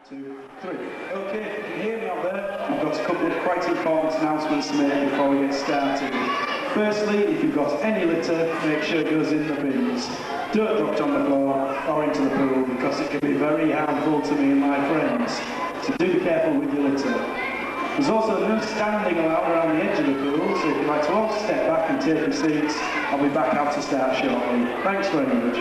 2, 3. Okay, if you can hear me out there, I've got a couple of quite important announcements to make before we get started. Firstly, if you've got any litter, make sure it goes in the bins. Don't drop it on the floor or into the pool because it can be very harmful to me and my friends. So do be careful with your litter. There's also no standing allowed around the edge of the pool, so if you'd like to all step back and take your seats, I'll be back out to start shortly. Thanks very much.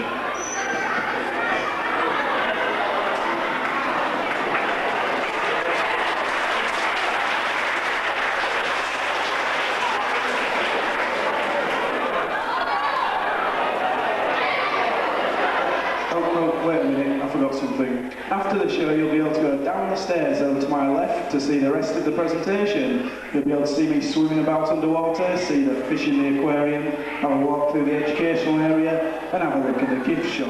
Wait a minute, I forgot something. After the show, you'll be able to go down the stairs over to my left to see the rest of the presentation. You'll be able to see me swimming about underwater, see the fish in the aquarium, have a walk through the educational area, and have a look at the gift shop.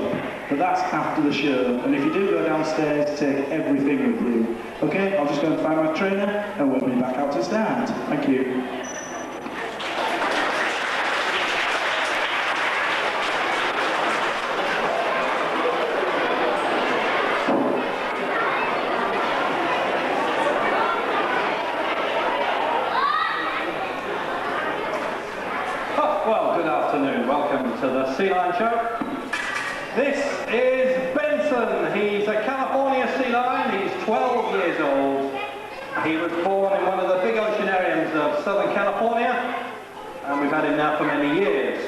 But that's after the show, and if you do go downstairs, take everything with you. Okay, I'll just go and find my trainer, and we'll be back out to start. Thank you. To the Sea Lion Show. This is Benson. He's a California sea lion. He's 12 years old. He was born in one of the big oceanariums of Southern California, and we've had him now for many years.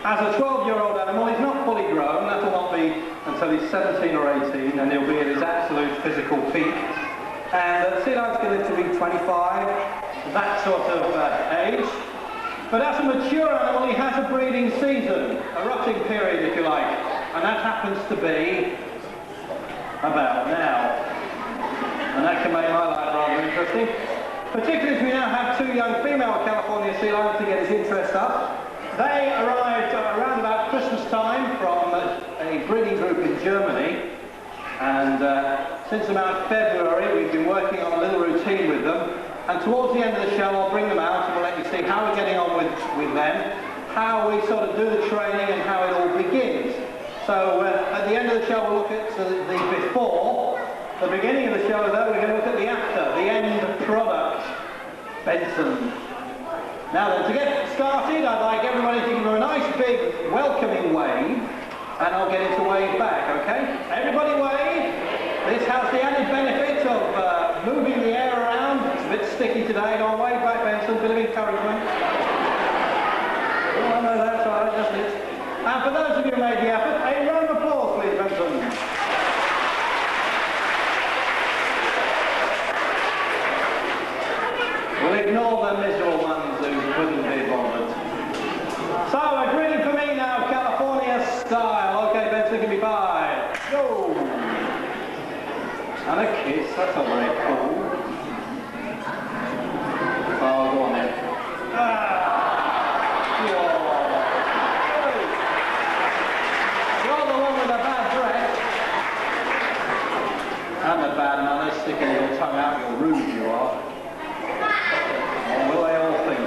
As a 12-year-old animal, he's not fully grown. That will not be until he's 17 or 18, and he'll be at his absolute physical peak. And sea lions can live to be 25, that sort of age. But as a mature animal, he has a breeding season, a rutting period, if you like, and that happens to be about now. And that can make my life rather interesting, particularly as we now have two young female California sea lions to get his interest up. They arrived around about Christmas time from a breeding group in Germany, and since about February we've been working on a little routine with them. And towards the end of the show, I'll bring them out and we'll let you see how we're getting on with them, how we sort of do the training and how it all begins. So at the end of the show, we'll look at the before. The beginning of the show, though, we're going to look at the after, the end product, Benson. Now then, to get started, I'd like everybody to give him a nice big welcoming wave, and I'll get him to wave back, okay? Everybody wave. This has the added benefit of moving the air around. It's a bit sticky today. Go on, wave back, Benson. Bit of encouragement. Oh, I know that's all right, that's it. And for those of you who made the effort, a round of applause, please, Benson. We'll ignore the miserable ones who couldn't be bothered. So, a greeting for me now, California style. Okay, Benson, give me 5. Go! And a kiss, that's not very cool. Oh, go on then. You're the one with the bad breath. And the bad manners, sticking your tongue out, you're rude you are. Or will they all think?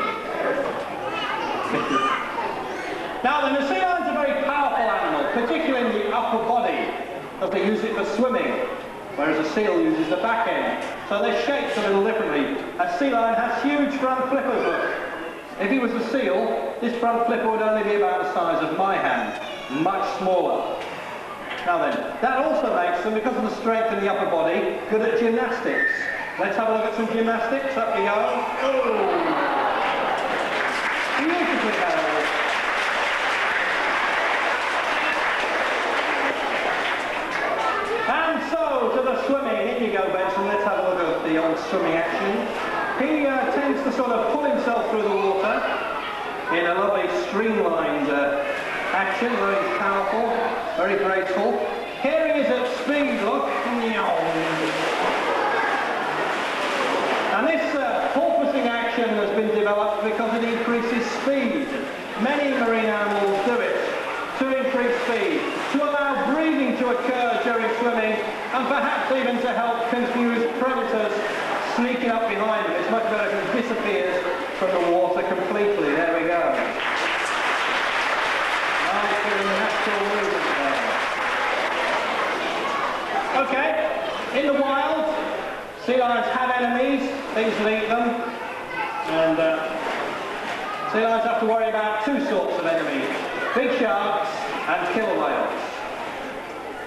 Now then, the sea lion's a very powerful animal, particularly in the upper body, because they use it for swimming. Whereas a seal uses the back end. So they're shaped a little differently. A sea lion has huge front flippers, look. If he was a seal, this front flipper would only be about the size of my hand, much smaller. Now then, that also makes them, because of the strength in the upper body, good at gymnastics. Let's have a look at some gymnastics. Up you go. Oh! Beautifully held. And so, to the swimming. Here you go, Benson. Let's have a look at the old swimming action. He tends to sort of pull himself through the water in a lovely streamlined action. Very powerful, very graceful. Here he is at speed, look. And this porpoising action has been developed because it increases speed. Many marine animals do it to increase speed, to allow breathing to occur during swimming, and perhaps even to help confuse predators sneaking up behind them. It's much better if it disappears from the water completely. There we go. Nice little natural movement there. Okay, in the wild, Sea lions have enemies, things that eat them, and sea lions have to worry about two sorts of enemies, big sharks and killer whales.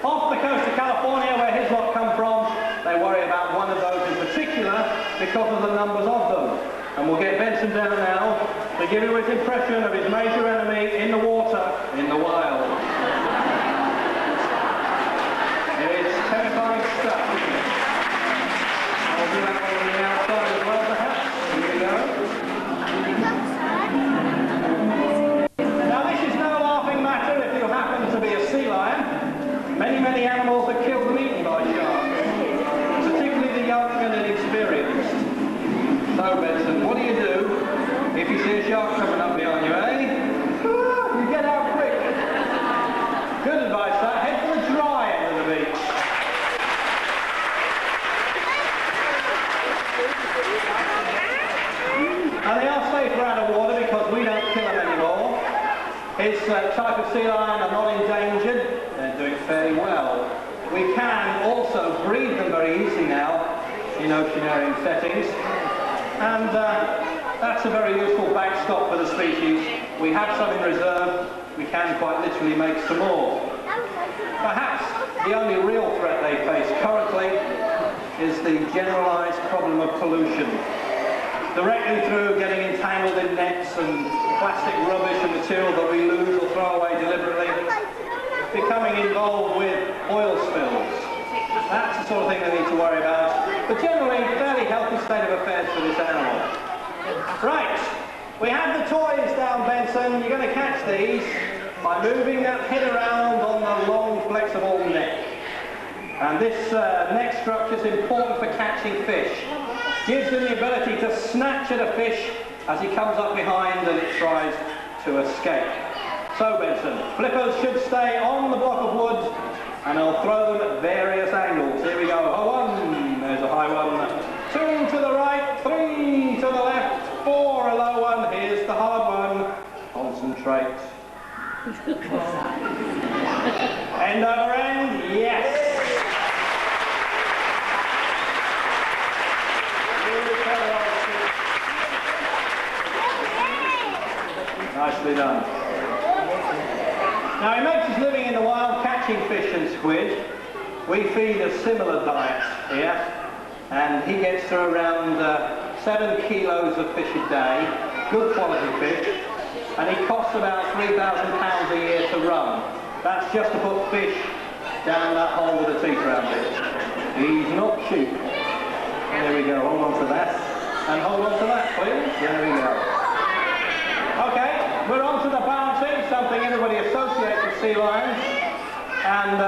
Off the coast of California, where his lot come from, they worry about one of those in particular because of the numbers of them. And we'll get Benson down now to give you his impression of his major enemy in the water, in the wild. It's terrifying stuff, isn't it? I'll do that one on the outside as well, perhaps. Here we go. Now, this is no laughing matter if you happen to be a sea lion. Many, many animals are killed and eaten by sharks, particularly the young and inexperienced. So, Benson, what do you do if you see a shark coming up behind you, eh? You get out quick. Good advice, that. Head for the dry end of the beach. And they are safer out of water because we don't kill them anymore. His type of sea lion are not endangered. They're doing fairly well. We can also breed them very easily now in oceanarium settings. And that's a very useful backstop for the species. We have some in reserve. We can quite literally make some more. Perhaps the only real threat they face currently is the generalised problem of pollution. Directly through getting entangled in nets and plastic rubbish and material that we lose or throw away deliberately, becoming involved with oil spills. That's the sort of thing they need to worry about. But generally, fairly healthy state of affairs for this animal. Right, we have the toys down, Benson. You're going to catch these by moving that head around on the long, flexible neck. And this neck structure is important for catching fish. Gives him the ability to snatch at a fish as he comes up behind and it tries to escape. So, Benson, flippers should stay on the block of wood and I'll throw them at various angles. Here we go. One, there's a high one. 2 to the right, 3 to the left, 4 a low one. Here's the hard one. Concentrate. End over end, yes. Nicely done. Now he makes his living in the wild catching fish and squid. We feed a similar diet here, and he gets to around 7 kilos of fish a day, good quality fish, and he costs about £3,000 a year to run. That's just to put fish down that hole with the teeth around it. He's not cheap. There we go, hold on to that. And hold on to that, please. There we go. Okay, we're on to the bouncing, something everybody associates with sea lions. And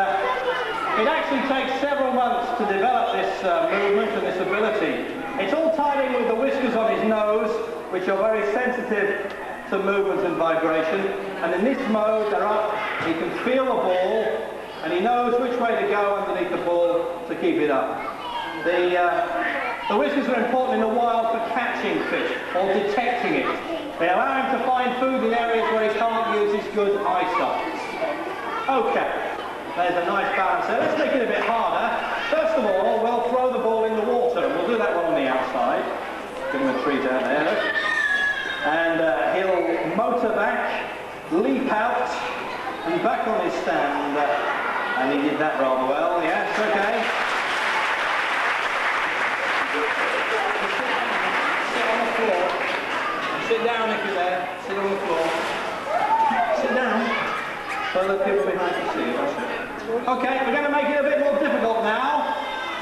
it actually takes several months to develop this movement and this ability. It's all tied in with the whiskers on his nose, which are very sensitive to movement and vibration. And in this mode, they're up, he can feel the ball, and he knows which way to go underneath the ball to keep it up. The whiskers are important in the wild for catching fish or detecting it. They allow him to find food in areas where he can't use his good eyesight. Okay, there's a nice balance there. Let's make it a bit harder. First of all, we'll throw the ball in the water, and we'll do that one on the outside. Give him a treat out there, look. And he'll motor back, leap out, and back on his stand. And he did that rather well, yes, okay. Sit on the floor. Sit down if you're there. Sit on the floor. Sit down. So that people behind can see you. Okay, we're going to make it a bit more difficult now.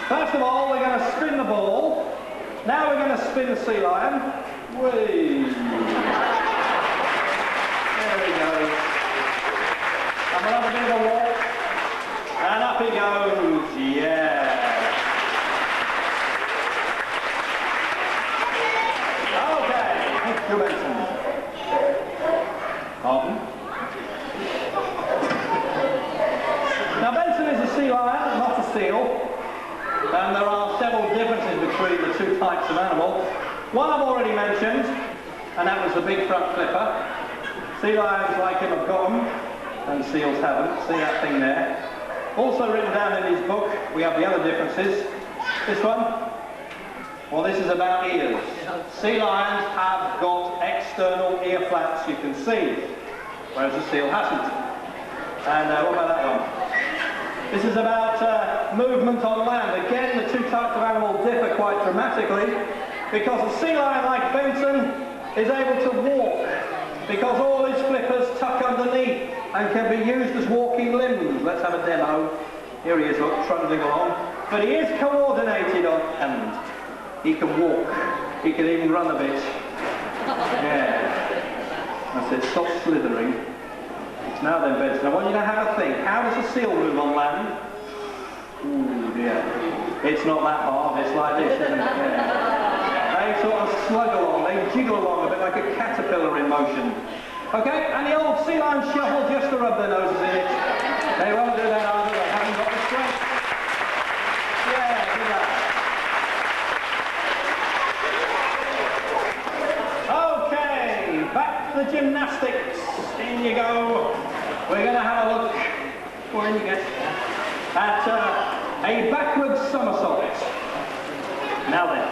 First of all, we're going to spin the ball. Now we're going to spin the sea lion. Whee! There we go. And we'll have a bit of a walk. And up he goes. Yeah. Benson. Pardon? Now Benson is a sea lion, not a seal, and there are several differences between the two types of animal. One I've already mentioned, and that was the big front flipper. Sea lions like him have got them, and seals haven't. See that thing there? Also written down in his book, we have the other differences. This one, Well, this is about ears. Sea lions have got external ear flaps, you can see, whereas a seal hasn't. And what about that one? This is about movement on land. Again, the two types of animal differ quite dramatically, because a sea lion like Benson is able to walk, because all his flippers tuck underneath and can be used as walking limbs. Let's have a demo. Here he is, look, trundling along. But he is coordinated on hand. He can walk. He can even run a bit. Yeah. That's it. Stop slithering. Now then, Benson, I want you to have a think. How does a seal move on land? Ooh, dear. It's not that hard. It's like this, isn't it? Yeah. They sort of slug along. They jiggle along a bit like a caterpillar in motion. Okay, and the old sea lion shuffle just to rub their noses in it. They won't do that either. They haven't got the strength. Yeah, do that. Okay, back to the gymnastics. In you go. We're going to have a look, or in you get, at a backwards somersault. Now then,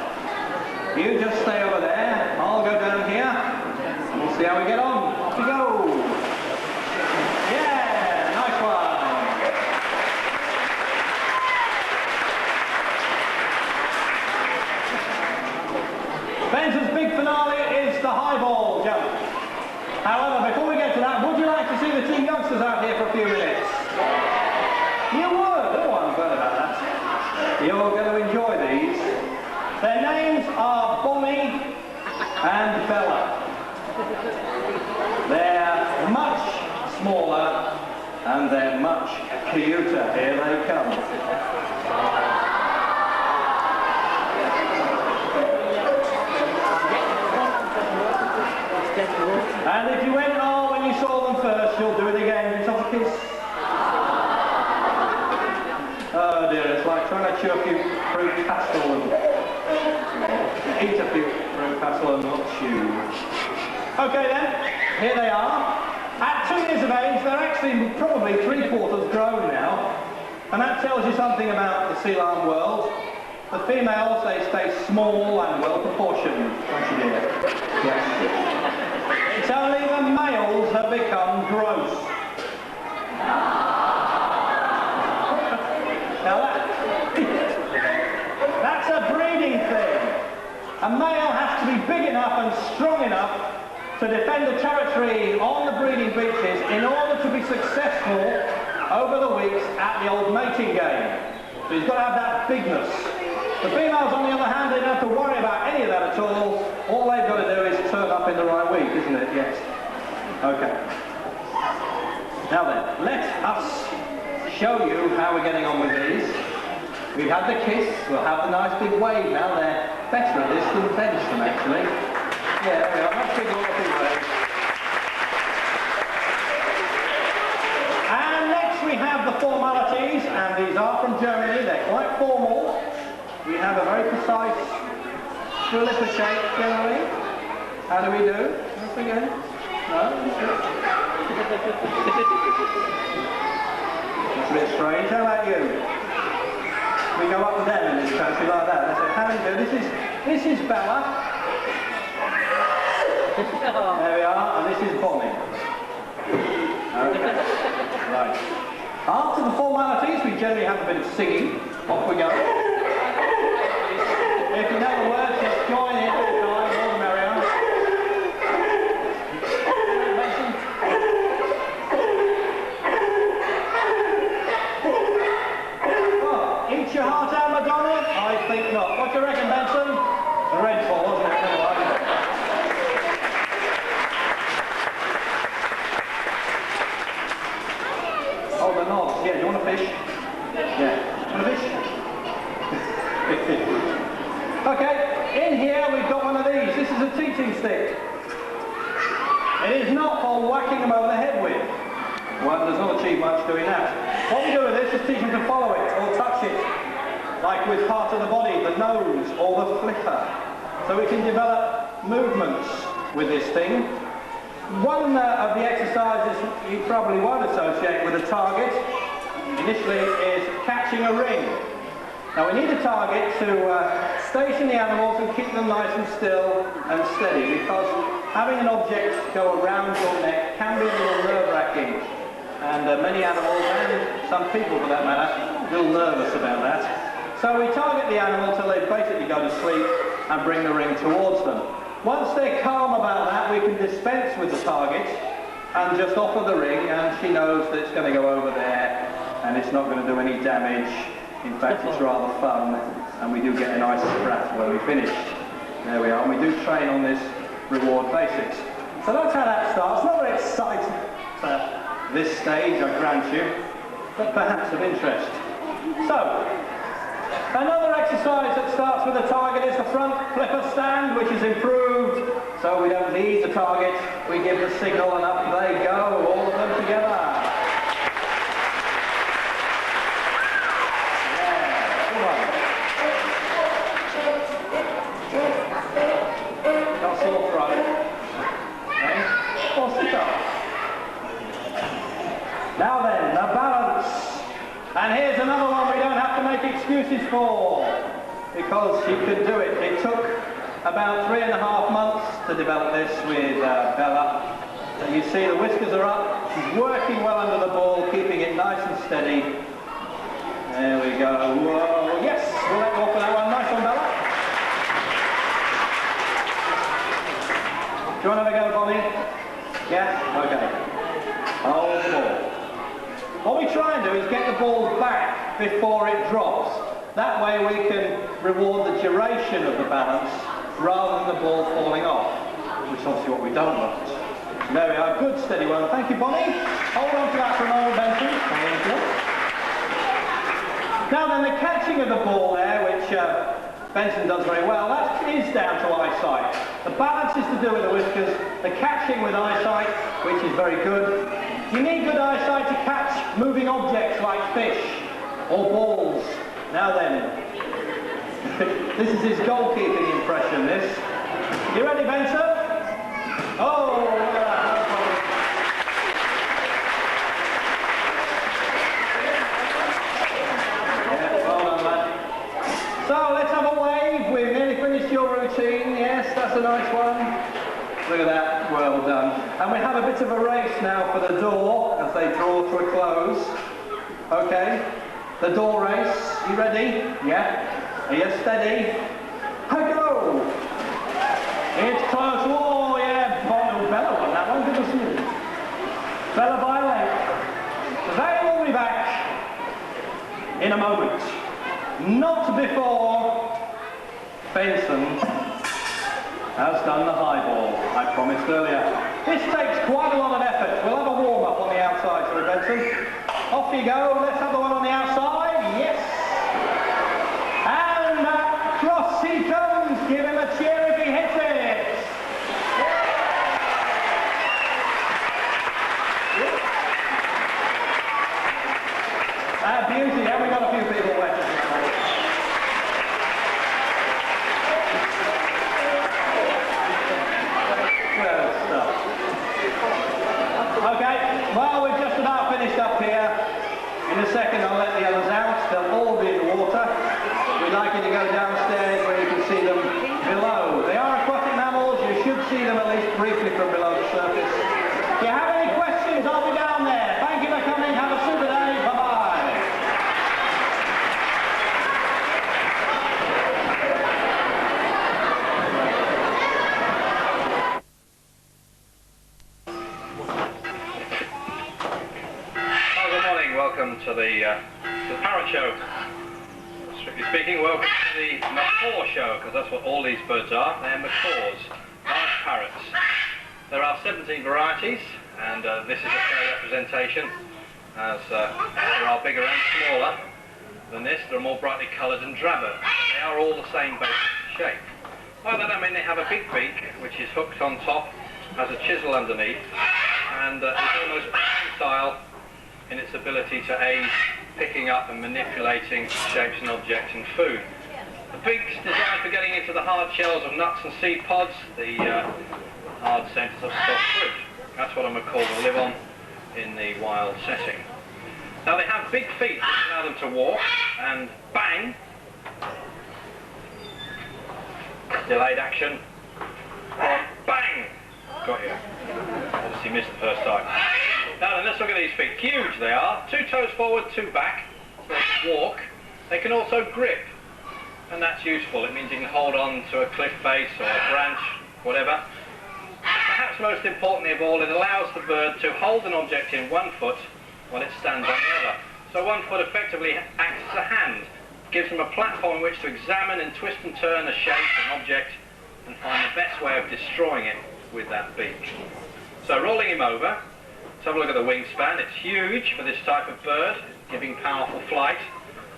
you just stay over there. I'll go down here, and we'll see how we get on. Off we go. Yeah, nice one. Benson's big finale is the high ball jump. However, before we get to that, would you like to see the two youngsters out here for a few minutes? You would? Oh, I'm glad about that. You're going to enjoy these. Their names are Bonnie and Bella. They're much smaller and they're much cuter. Here they come. And if you went oh when you saw them first, you'll do it again. It's off a kiss. Oh dear, it's like trying to chew a few fruit pastel and eat a few fruit pastel and not chew. Okay then, here they are. At 2 years of age, they're actually probably 3/4 grown now. And that tells you something about the sea lion world. The females, they stay small and well proportioned, don't you dear? Yes. It's only the males have become gross. Now that's a breeding thing. A male has to be big enough and strong enough to defend the territory on the breeding beaches in order to be successful over the weeks at the old mating game. So he's got to have that bigness. The females, on the other hand, they don't have to worry about any of that at all. All they've got to do is turn up in the right week, isn't it? Yes. Okay. Now then, let us show you how we're getting on with these. We've had the kiss, we'll have the nice big wave now. They're better at this than Benson, actually. Yeah, there we are. Nice big big wave. And next we have the formalities, and these are from Germany. They're quite formal. We have a very precise flipper shape generally. How do we do? Once again? No? That's a bit strange. How about you? We go up and down in this country like that. That's it. How do you do? This is Bella. There we are. And this is Bonnie. Okay. Right. After the formalities, we generally have a bit of singing. Off we go. If you know the words, just join in all the time, all the merrier. Well, eat your heart out, Madonna? I think not. What do you reckon, Benson? The red ball, wasn't it? Come on. Oh, the knobs. Yeah, do you want a fish? Yeah. Want a fish? Okay, in here we've got one of these. This is a teaching stick. It is not for whacking them over the head with. One does not achieve much doing that. What we do with this is teach them to follow it or touch it, like with part of the body, the nose or the flipper. So we can develop movements with this thing. One of the exercises you probably won't associate with a target initially is catching a ring. Now we need a target to station the animals and keep them nice and still and steady, because having an object go around your neck can be a little nerve-wracking, and many animals, and some people for that matter, are a little nervous about that. So we target the animal till they basically go to sleep and bring the ring towards them. Once they're calm about that, we can dispense with the target and just offer the ring, and she knows that it's going to go over there and it's not going to do any damage. In fact, it's rather fun, and we do get a nice scrap when we finish. There we are, and we do train on this reward basics. So that's how that starts. Not very exciting at this stage, I grant you, but perhaps of interest. So, another exercise that starts with a target is the front flipper stand, which is improved, so we don't need the target, we give the signal and up they go, all of them together. Now then, the balance. And here's another one we don't have to make excuses for, because she could do it. It took about 3.5 months to develop this with Bella. And you see the whiskers are up. She's working well under the ball, keeping it nice and steady. There we go. Whoa, yes, we'll let go for that one. Nice one, Bella. Do you want to have a go, Bonnie? Yeah? Okay. Hold the ball. What we try and do is get the ball back before it drops. That way we can reward the duration of the balance rather than the ball falling off, which is obviously what we don't want. There we are, good steady one. Thank you, Bonnie. Hold on to that for a moment, Benson. Thank you. Now then, the catching of the ball there, which Benson does very well, that is down to eyesight. The balance is to do with the whiskers, the catching with eyesight, which is very good. You need good eyesight to catch moving objects like fish or balls. Now then, this is his goalkeeping impression, this. You ready, Benson? Oh, look at that. Yeah, well done, lad. So let's have a wave. We've nearly finished your routine. Yes, that's a nice one. Look at that, well done. And we have a bit of a race now for the door as they draw to a close. Okay, the door race, you ready? Yeah? Are you steady? Go! It's close, oh yeah, Bella won that one, goodness me. Bella by length. They will be back in a moment. Not before Benson has done the high ball, I promised earlier. This takes quite a lot of effort. We'll have a warm-up on the outside, shall we, Benson? Off you go. Let's have the one on the outside. Yes. And across he comes. Give him a cheer if he hits it. Beauty. Have we got a few people wet? Okay, well, we're just about finished up here. In a second I'll let the others out. They'll all be in the water. We'd like you to go downstairs where you can see them below. They are aquatic mammals. You should see them at least briefly from below the surface. If you have any questions, I'll be down there. Thank you for coming. Have a super day. Bye-bye. Welcome to the Parrot show. Strictly speaking, welcome to the macaw show, because that's what all these birds are. They're macaws, large parrots. There are 17 varieties, and this is a fair representation, as there are bigger and smaller than this. They're more brightly coloured and drabber. They are all the same basic shape. By that I mean they have a big beak, which is hooked on top, has a chisel underneath, and is almost prehensile in its ability to aid picking up and manipulating shapes and objects in food. The beak's designed for getting into the hard shells of nuts and seed pods, the hard centres of soft fruit. That's what a macaw will live on in the wild setting. Now they have big feet which allow them to walk, and bang, delayed action. Bang! Got you. Obviously missed the first time. Now then, let's look at these feet. Huge they are. 2 toes forward, 2 back. So they can walk. They can also grip. And that's useful. It means you can hold on to a cliff face or a branch, whatever. Perhaps most importantly of all, it allows the bird to hold an object in one foot while it stands on the other. So one foot effectively acts as a hand. Gives them a platform in which to examine and twist and turn a shape, an object, and find the best way of destroying it with that beak. So rolling him over, let's have a look at the wingspan. It's huge for this type of bird, giving powerful flight.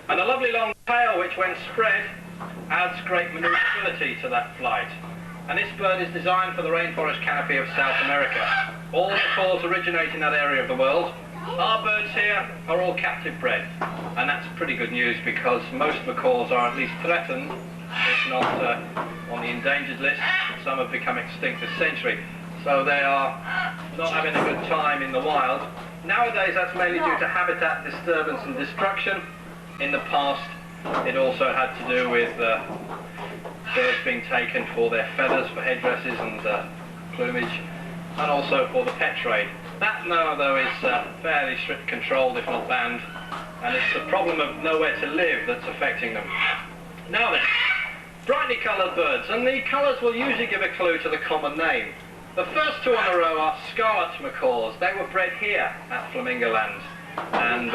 And a lovely long tail which, when spread, adds great manoeuvrability to that flight. And this bird is designed for the rainforest canopy of South America. All macaws originate in that area of the world. Our birds here are all captive bred. And that's pretty good news because most macaws are at least threatened, if not on the endangered list. Some have become extinct this century. So they are not having a good time in the wild. Nowadays that's mainly due to habitat disturbance and destruction. In the past it also had to do with birds being taken for their feathers, for headdresses and plumage, and also for the pet trade. That now though is fairly strict controlled, if not banned, and it's the problem of nowhere to live that's affecting them. Now then, brightly coloured birds, and the colours will usually give a clue to the common name. The first 2 on the row are scarlet macaws. They were bred here at Flamingoland, and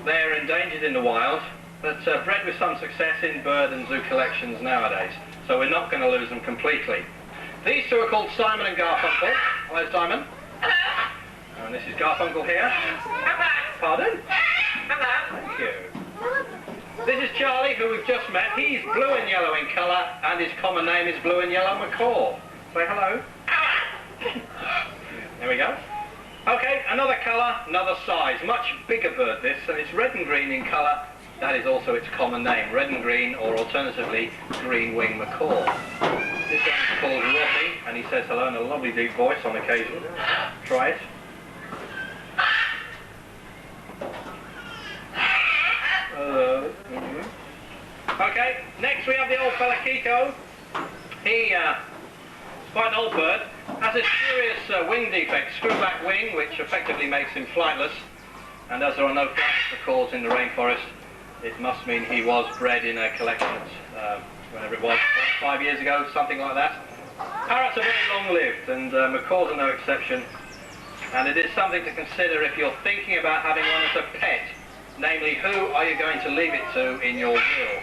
they're endangered in the wild, but bred with some success in bird and zoo collections nowadays. So we're not going to lose them completely. These 2 are called Simon and Garfunkel. Hello, Simon. Hello. And this is Garfunkel here. Hello. Pardon? Hello. Thank you. This is Charlie, who we've just met. He's blue and yellow in colour, and his common name is blue and yellow macaw. Say hello. There we go. Okay, another colour, another size. Much bigger bird this, and it's red and green in colour. That is also its common name, red and green, or alternatively, green-winged macaw. This one is called Robbie, and he says hello in a lovely deep voice on occasion. Try it. Hello. Okay, next we have the old fella Kiko. He quite an old bird, has a serious wing defect, screwback wing, which effectively makes him flightless. And as there are no flightless macaws in the rainforest, it must mean he was bred in a collection, whenever it was, 5 years ago, something like that. Parrots are very long-lived, and macaws are no exception. And it is something to consider if you're thinking about having one as a pet. Namely, who are you going to leave it to in your will,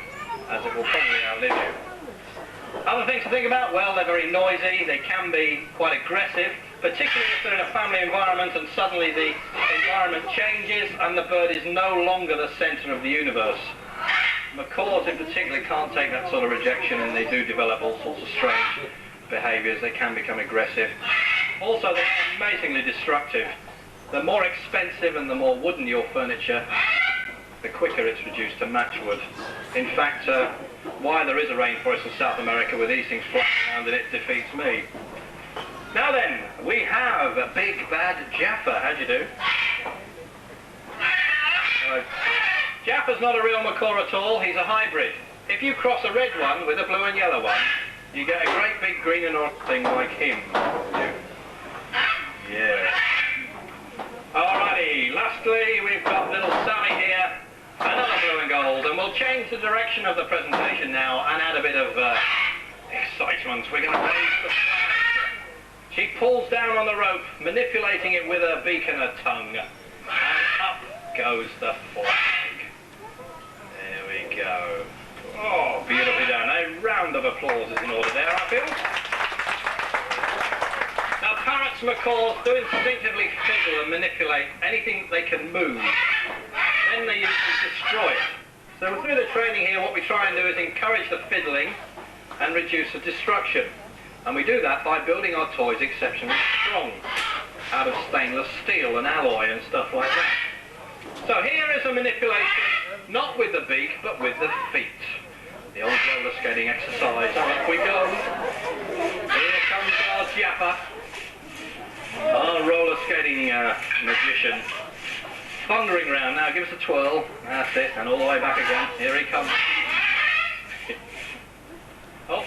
as it will probably outlive you. Other things to think about, well, they're very noisy, they can be quite aggressive, particularly if they're in a family environment and suddenly the environment changes and the bird is no longer the centre of the universe. Macaws in particular can't take that sort of rejection, and they do develop all sorts of strange behaviours. They can become aggressive. Also, they're amazingly destructive. The more expensive and the more wooden your furniture, the quicker it's reduced to matchwood. In fact, why there is a rainforest in South America with these things flying around in it defeats me. Now then, we have a big bad Jaffa. How do you do? Jaffa's not a real macaw at all, he's a hybrid. If you cross a red one with a blue and yellow one, you get a great big green and orange thing like him. Yeah. Alrighty, lastly we've got little Sally here, another blue and gold, and we'll change the direction of the presentation now and add a bit of excitement. We're going to raise the flag. She pulls down on the rope, manipulating it with her beak and her tongue, and up goes the flag. There we go. Oh, beautifully done. A round of applause is in order there, I feel. Now, parrots, macaws do instinctively fiddle and manipulate anything they can move. Then they usually destroy it. So through the training here, what we try and do is encourage the fiddling and reduce the destruction. And we do that by building our toys exceptionally strong, out of stainless steel and alloy and stuff like that. So here is a manipulation, not with the beak, but with the feet. The old roller skating exercise. Up we go. Here comes our Jaffa, our roller skating magician. Thundering round. Now give us a twirl. That's it. And all the way back again. Here he comes. Oh,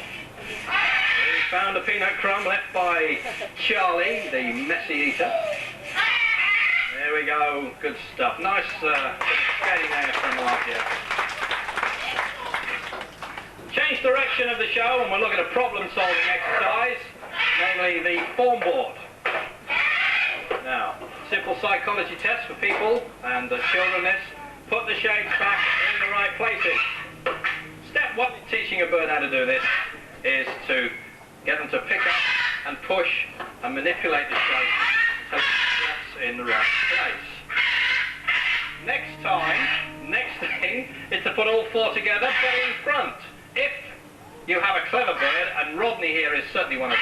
found a peanut crumb left by Charlie, the messy eater. There we go, good stuff. Nice skating there from Mark here. Change direction of the show and we'll look at a problem-solving exercise, namely the form board. Now, simple psychology test for people and children this. Put the shapes back in the right places. Step one in teaching a bird how to do this is to get them to pick up and push and manipulate the shape so it's in the right place. Next thing is to put all four together but in front. If you have a clever bird, and Rodney here is certainly one of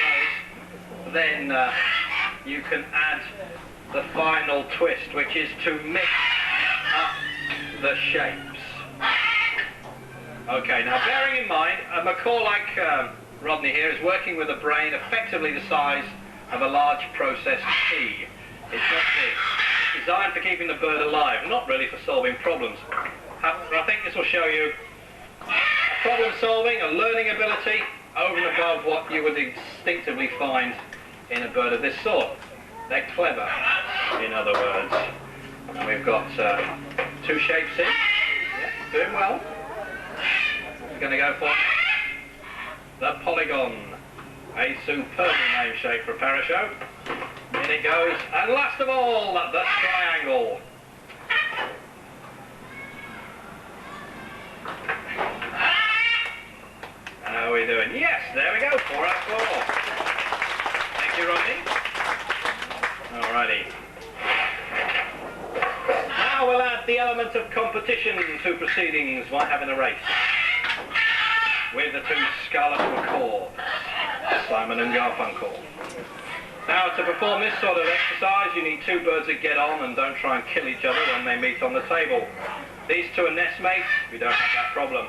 those, then you can add the final twist, which is to mix up the shapes. Okay, now bearing in mind, a macaw like Rodney here is working with a brain effectively the size of a large processed pea. It's not big. It's designed for keeping the bird alive, not really for solving problems. However, I think this will show you problem solving, a learning ability over and above what you would instinctively find in a bird of this sort. They're clever, in other words. And we've got two shapes in. Yeah, doing well. We're going to go for the polygon, a superbly named shape for a parachute. In it goes, and last of all, the triangle. How are we doing? Yes, there we go, 4 out of 4. Thank you, Rodney. Alrighty. Now we'll add the element of competition to proceedings by having a race with the two scarlet macaws, Simon and Garfunkel. Now, to perform this sort of exercise, you need two birds that get on and don't try and kill each other when they meet on the table. These two are nestmates, we don't have that problem.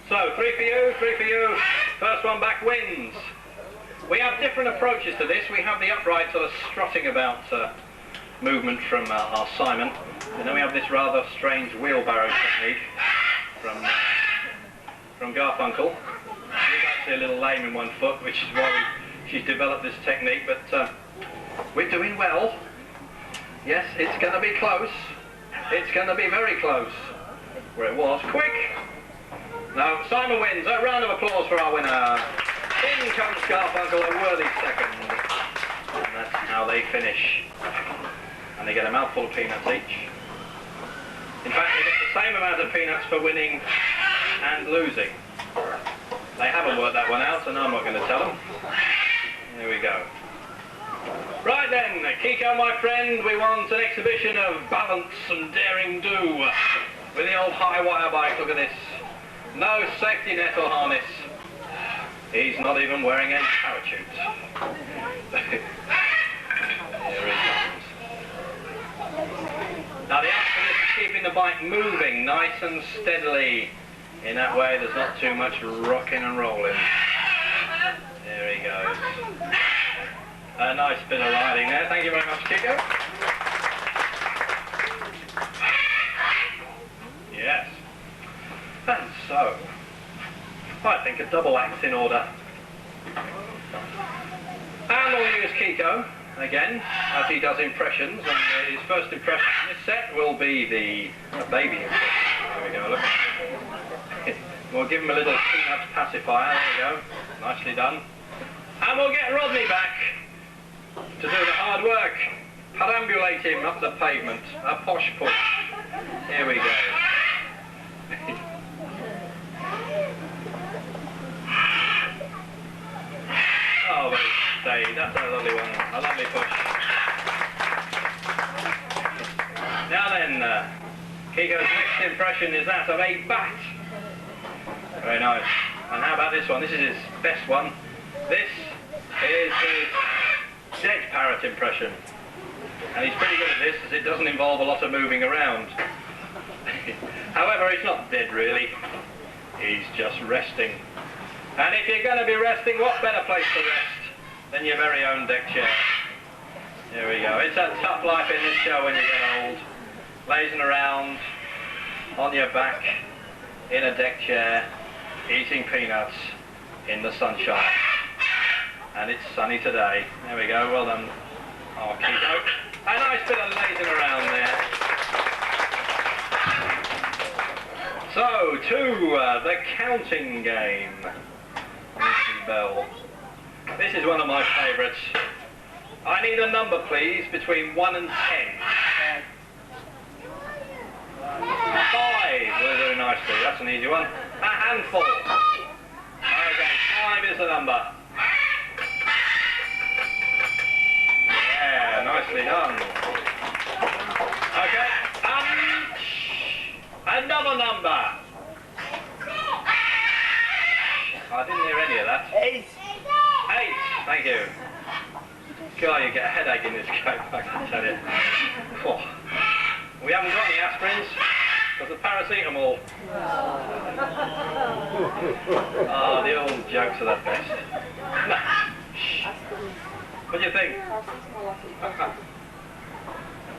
So, 3 for you, 3 for you. First one back wins. We have different approaches to this. We have the upright sort of strutting about movement from our Simon. And then we have this rather strange wheelbarrow technique from Garfunkel. She's actually a little lame in one foot, which is why she's developed this technique. But we're doing well. Yes, it's going to be close. It's going to be very close. Where it was. Quick! Now, Simon wins. A round of applause for our winner. In comes Garfunkel, a worthy second. And that's how they finish. And they get a mouthful of peanuts each. In fact, they get the same amount of peanuts for winning and losing. They haven't worked that one out, and I'm not going to tell them. Here we go. Right then, Kiko, my friend, we want an exhibition of balance and daring do. With the old high wire bike, look at this. No safety net or harness. He's not even wearing any parachute. Here he comes. Now the answer is keeping the bike moving nice and steadily. In that way there's not too much rocking and rolling. There he goes. A nice bit of riding there. Thank you very much, Kiko. Yes. And so, I think a double act's in order. And we'll use Kiko again, as he does impressions, and his first impression in this set will be the baby impression. There we go, look. We'll give him a little peanuts pacifier, there we go, nicely done. And we'll get Rodney back to do the hard work. Perambulate him up the pavement, a posh push. Here we go. Oh, very steady. That's a lovely one. A lovely push. Now then, Kiko's next impression is that of a bat. Very nice. And how about this one? This is his best one. This is his dead parrot impression. And he's pretty good at this, as it doesn't involve a lot of moving around. However, he's not dead really. He's just resting. And if you're going to be resting, what better place to rest than your very own deck chair? Here we go. It's a tough life in this show when you get old. Lazing around on your back in a deck chair, eating peanuts in the sunshine. And it's sunny today. There we go, well done. Oh, Kiko. A nice bit of lazing around there. So, to the counting game. Mr. Bell. This is one of my favourites. I need a number, please, between 1 and 10. 5. We're doing nicely. That's an easy one. A handful. Okay, 5 is the number. Yeah, nicely done. Okay, another number. I didn't hear any of that. 8. 8, thank you. God, you get a headache in this game, I can tell you. Oh. We haven't got any aspirins, because the paracetamol. Oh, the old jokes are the best. No. What do you think?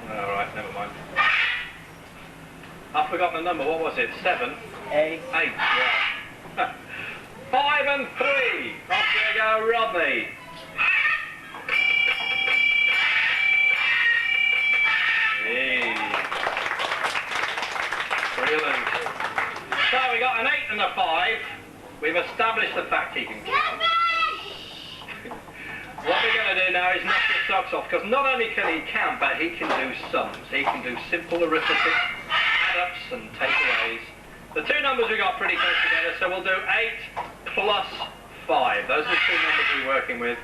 Alright, never mind. I've forgotten the number, what was it? 7? 8. 8, yeah. 5 and 3. Off you go, Rodney. Hey. Brilliant. So we got an 8 and a 5. We've established the fact he can count. What we're going to do now is knock his socks off, because not only can he count, but he can do sums. He can do simple arithmetic, add-ups and takeaways. The two numbers we got pretty close together, so we'll do 8 plus 5. Those are the two numbers we're working with.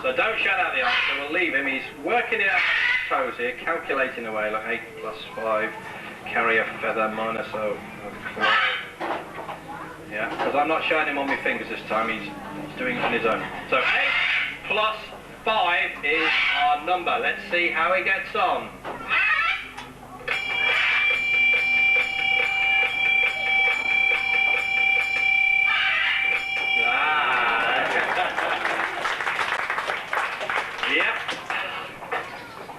So don't shout out the answer, we'll leave him. He's working it out on his toes here, calculating away, like 8 plus 5, carry a feather, minus a claw. Yeah, because I'm not showing him on my fingers this time, he's doing it on his own. So 8 plus 5 is our number. Let's see how he gets on. Yep.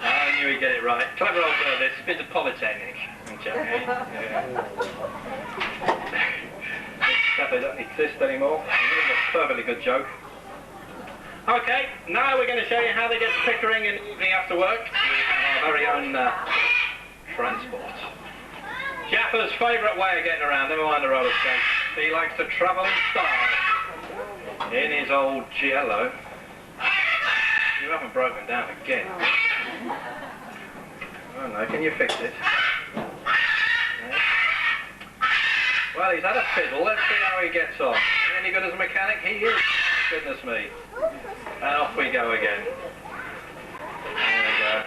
I knew he'd get it right. Clever old girl, this. Bit of polytechnic. Yeah. They don't exist anymore. It's a perfectly good joke. Okay, now we're going to show you how they get to Pickering in the evening after work. We have our very own transport. Jaffa's favourite way of getting around, never mind the roller skates. He likes to travel in style. In his old Giello. You haven't broken down again. Oh no, can you fix it? Yeah. Well, he's had a fiddle. Let's see how he gets on. Any good as a mechanic? He is. Goodness me. And off we go again. There we go.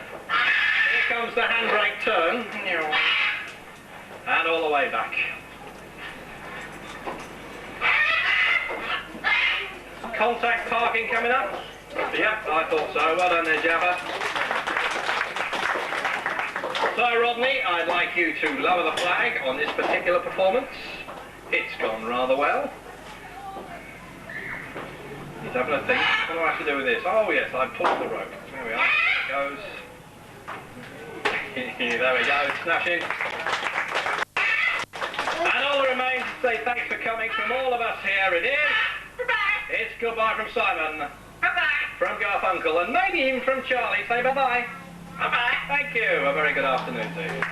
Here comes the handbrake turn. And all the way back. Contact parking coming up. Yep, I thought so. Well done there, Jaffa. So, Rodney, I'd like you to lower the flag on this particular performance. It's gone rather well. He's having a think. What do I have to do with this? Oh, yes, I pulled the rope. There we are. There it goes. There we go. Smashing. And all that remains to say thanks for coming from all of us here. It is... Bye-bye. It's goodbye from Simon. Bye-bye. From Garfunkel. And maybe even from Charlie. Say bye-bye. Bye-bye. Thank you. A very good afternoon to you.